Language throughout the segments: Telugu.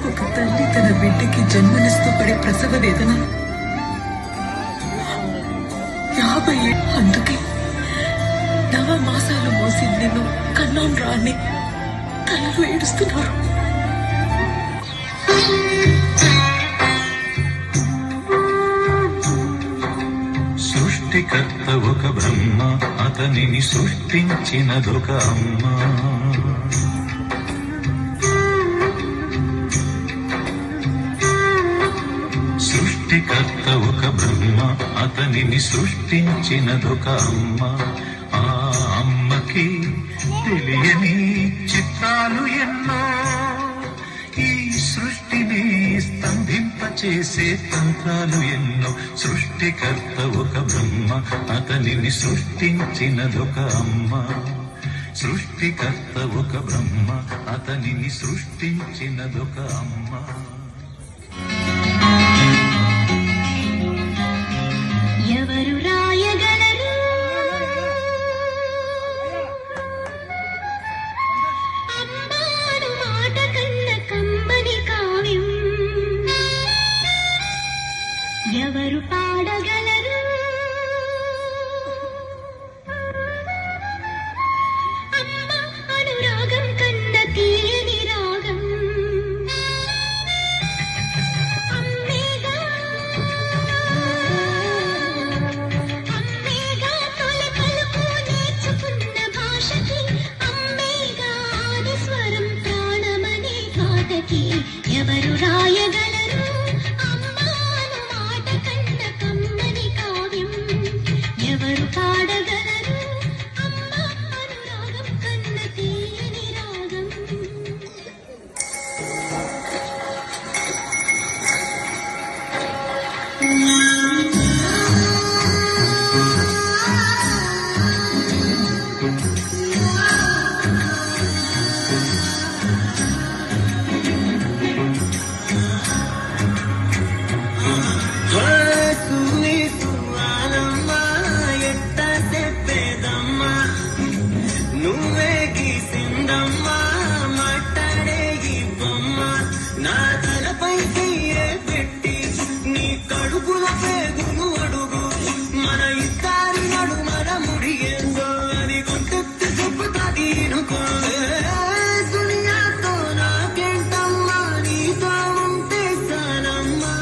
ఒక తల్లి తన బిడ్డకి జన్మనిస్తూ పడే ప్రసవ వేదన 50 అందుకే నవమాసాలు మోసి నిన్ను కన్నాను రాని తల్లులు ఏడుస్తున్నారు. సృష్టికర్త ఒక బ్రహ్మ, అతనిని సృష్టించినదొక అమ్మ. సృష్టికర్త ఒక బ్రహ్మ, అతనిని సృష్టించినదొక అమ్మ. ఆ అమ్మకి తెలియని చిత్రాలు ఎన్నో, ఈ సృష్టిని స్తంభింపచేసే తంత్రాలు ఎన్నో. సృష్టికర్త ఒక బ్రహ్మ, అతనిని సృష్టించినదొక అమ్మ. సృష్టికర్త ఒక బ్రహ్మ, అతనిని సృష్టించినదొక అమ్మ. ఎవరు రాయగలరు అమ్మాను మాట కన్న కమ్మని కావ్యం? ఎవరు పాడగలరు అమ్మ అనురాగం కన్న తీయని రాగం? అమ్మేగా తొలి పలుకు నేర్చుకున్న భాషకి, అమ్మేగా ఆది స్వరం ప్రాణమనే పాటకి. ఎవరు రాయగలరు అమ్మాను మాట కన్న కమ్మని కావ్యం? ఎవరు పాడగలరు అమ్మ అనురాగం కన్న తీయని రాగం? నువ్వే గీసిందమ్మా మాట్లాడే ఈ బొమ్మ, నా తలపై చెయ్యే పెట్టి నీ కడుపుల పేగులు అడుగు. మన ఇద్దరి నడుమల ముడిగేందో అని గుంటెత్తి చెప్పుతాది ఇనుకోవే. దునియాతో నాకేంటమ్మా, నీతో ఉంటే సానమ్మా.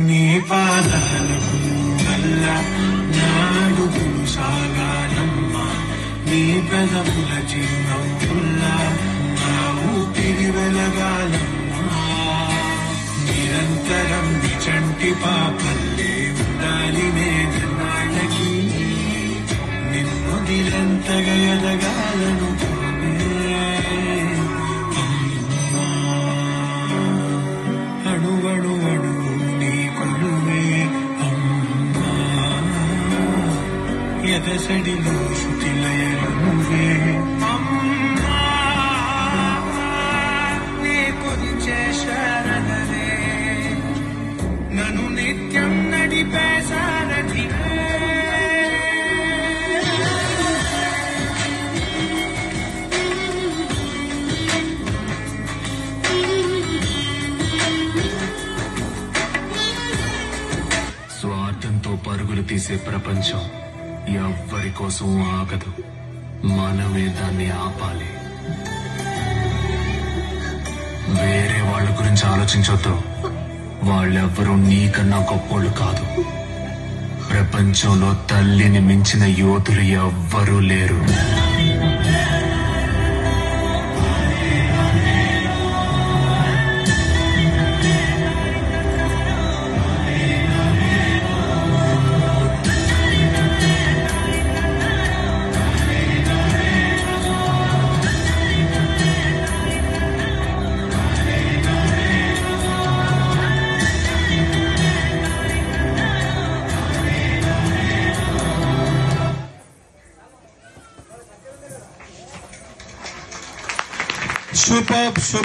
నీ పాదాలకు వల్ల నాడుగులు సాగాలమ్మా, నీ పెదవుల చిరునవ్వుల్లా నా ఊపిరి వెలగాలమ్మా. నిరంతరం చంటి పాపల్లే ఉండాలి నేనాళ్ళకి, నిన్ను నిరంతగా ఎదగాలను అణువణు అణువు నీ కొలువే అమ్మా, ఎదసడిలో శృతిలయలు నువ్వే అమ్మా. నీ కొలిచే శరణలే నన్ను నిత్యం నడిపే సారథివే. స్వార్థంతో పరుగులు తీసే ప్రపంచం ఎవ్వరి కోసం ఆగదు, మనమే దాన్ని ఆపాలి. వేరే వాళ్ళ గురించి ఆలోచించొద్దు, వాళ్ళెవ్వరూ నీకన్నా గొప్పోళ్ళు కాదు. ప్రపంచంలో తల్లిని మించిన యోధులు ఎవ్వరూ లేరు. సూపర్